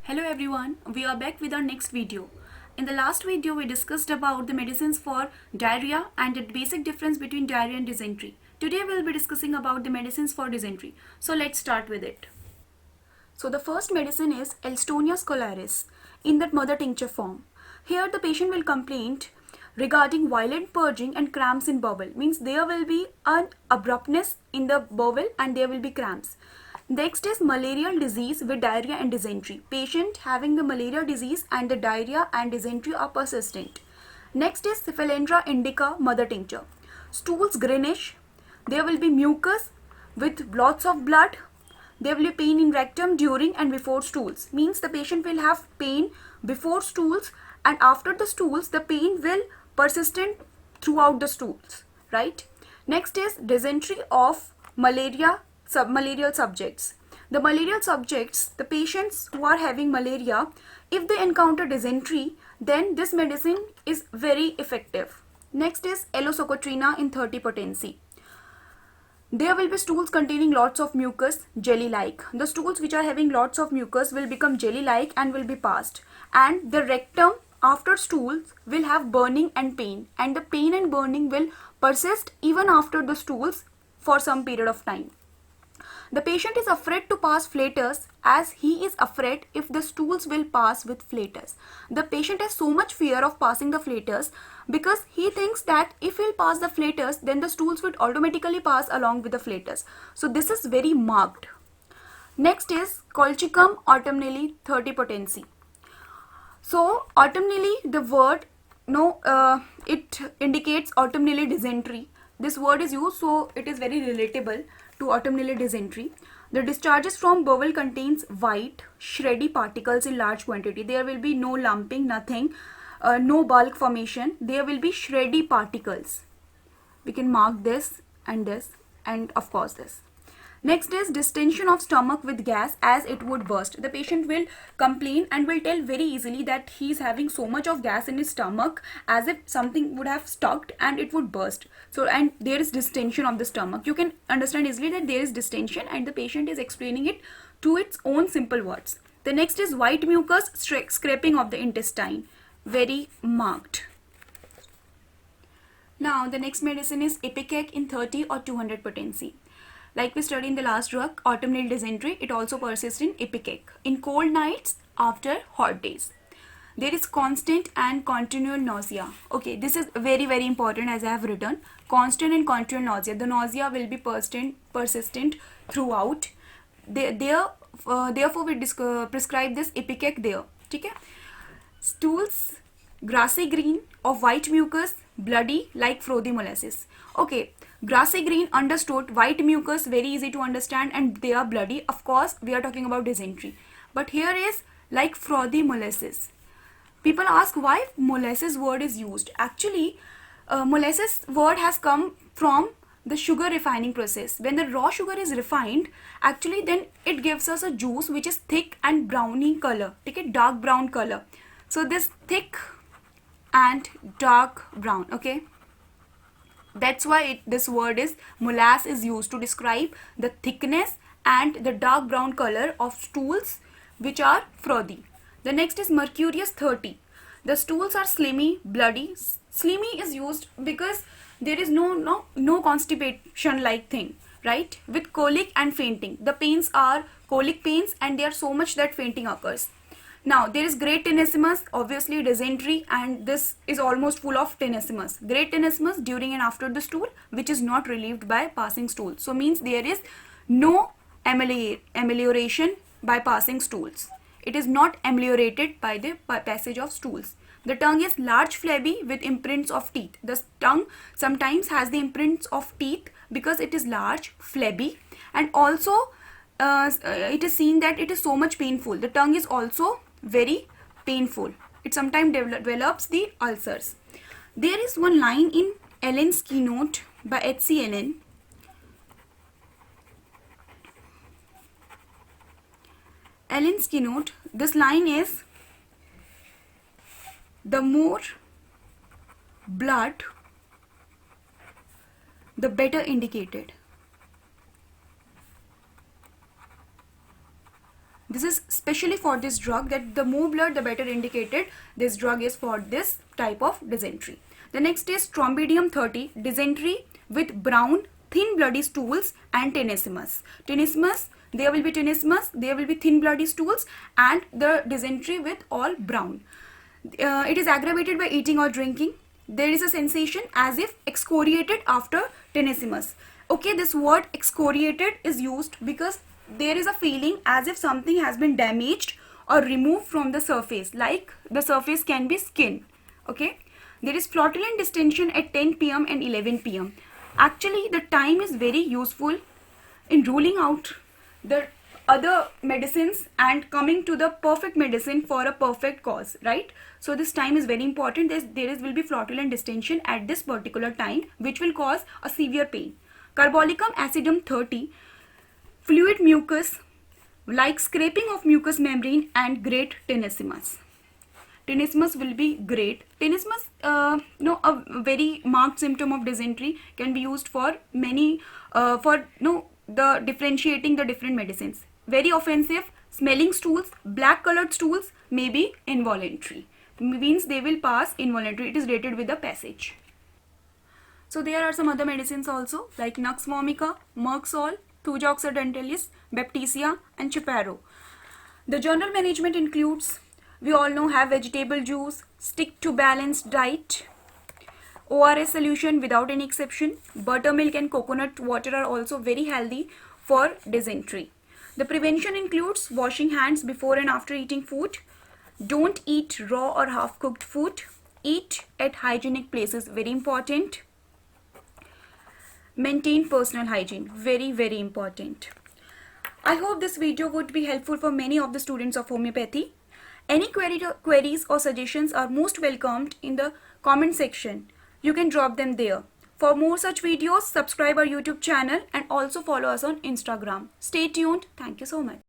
Hello everyone, we are back with our next video. In the last video we discussed about the medicines for diarrhea and the basic difference between diarrhea and dysentery. Today we will be discussing about the medicines for dysentery. So let's start with it. So the first medicine is Elstonia scholaris in that mother tincture form. Here the patient will complain regarding violent purging and cramps in bowel. Means there will be an abruptness in the bowel and there will be cramps. Next is malarial disease with diarrhea and dysentery. Patient having the malaria disease and the diarrhea and dysentery are persistent. Next is Cephalendra indica mother tincture. Stools greenish. There will be mucus with lots of blood. There will be pain in rectum during and before stools. Means the patient will have pain before stools and after the stools the pain will persistent throughout the stools. Right? Next is dysentery of malarial subjects. The malarial subjects, the patients who are having malaria, if they encounter dysentery, then this medicine is very effective. Next is Alosocotrina in 30 potency. There will be stools containing lots of mucus, jelly-like. The stools which are having lots of mucus will become jelly-like and will be passed. And the rectum after stools will have burning and pain. And the pain and burning will persist even after the stools for some period of time. The patient is afraid to pass flatus as he is afraid if the stools will pass with flatus. The patient has so much fear of passing the flatus because he thinks that if he'll pass the flatus, then the stools would automatically pass along with the flatus. So this is very marked. Next is Colchicum autumnale 30 potency. So autumnale, the word, it indicates autumnale dysentery. This word is used, so it is very relatable to autumnale dysentery. The discharges from bowel contains white, shreddy particles in large quantity. There will be no lumping, nothing, no bulk formation. There will be shreddy particles. We can mark this, and of course this. Next is distension of stomach with gas as it would burst. The patient will complain and will tell very easily that he is having so much of gas in his stomach as if something would have stuck and it would burst. So, and there is distension of the stomach. You can understand easily that there is distension and the patient is explaining it to its own simple words. The next is white mucus, scraping of the intestine. Very marked. Now the next medicine is Ipecac in 30 or 200 potency. Like we studied in the last drug, autumnal dysentery, it also persists in Ipecac in cold nights after hot days. There is constant and continual nausea. Okay, this is very important as I have written. Constant and continual nausea. The nausea will be persistent throughout. Therefore, we prescribe this Ipecac there. Okay? Stools, grassy green of white mucus, bloody like frothy molasses. Okay, grassy green understood, white mucus very easy to understand, and they are bloody. Of course, we are talking about dysentery. But here is like frothy molasses. People ask why molasses word is used. Actually, molasses word has come from the sugar refining process. When the raw sugar is refined, actually then it gives us a juice which is thick and browny color. Take a dark brown color. So this thick and dark brown, okay? That's why this word is molass is used to describe the thickness and the dark brown color of stools which are frothy. The next is Mercurius 30. The stools are slimy, bloody. Slimy is used because there is no constipation like thing, right? With colic and fainting. The pains are colic pains and they are so much that fainting occurs. Now, there is great tenesmus, obviously dysentery, and this is almost full of tenesmus. Great tenesmus during and after the stool, which is not relieved by passing stool. So, means there is no amelioration by passing stools. It is not ameliorated by the passage of stools. The tongue is large flabby with imprints of teeth. The tongue sometimes has the imprints of teeth because it is large, flabby, and also it is seen that it is so much painful. The tongue is also very painful. It sometimes develops the ulcers. There is one line in Allen's keynote by H.C. Allen. Allen's keynote, this line is, the more blood, the better indicated. This is specially for this drug, that the more blood the better indicated this drug is for this type of dysentery. The next is Strontium 30, dysentery with brown thin bloody stools and tenesmus. There will be tenesmus, there will be thin bloody stools, and the dysentery with all brown. It is aggravated by eating or drinking. There is a sensation as if excoriated after tenesmus. Okay, this word excoriated is used because there is a feeling as if something has been damaged or removed from the surface, like the surface can be skin. Okay, there is flatulent distension at 10 p.m. and 11 p.m. Actually, the time is very useful in ruling out the other medicines and coming to the perfect medicine for a perfect cause, right? So this time is very important. There will be flatulent distension at this particular time, which will cause a severe pain. Carbolicum acidum 30, fluid mucus like scraping of mucous membrane and great tenesmus. Tenesmus will be great. Tenesmus, a very marked symptom of dysentery, can be used for many, the differentiating the different medicines. Very offensive, smelling stools, black colored stools may be involuntary. Means they will pass involuntary. It is rated with the passage. So there are some other medicines also, like Nux vomica, Merxol, Thuja occidentalis, Baptisia, and Chiparo. The general management includes, we all know, have vegetable juice, stick to balanced diet, ORS solution without any exception. Buttermilk and coconut water are also very healthy for dysentery. The prevention includes washing hands before and after eating food. Don't eat raw or half-cooked food. Eat at hygienic places, very important. Maintain personal hygiene, very, very important. I hope this video would be helpful for many of the students of homeopathy. Any queries or suggestions are most welcomed in the comment section. You can drop them there. For more such videos, subscribe our YouTube channel and also follow us on Instagram. Stay tuned. Thank you so much.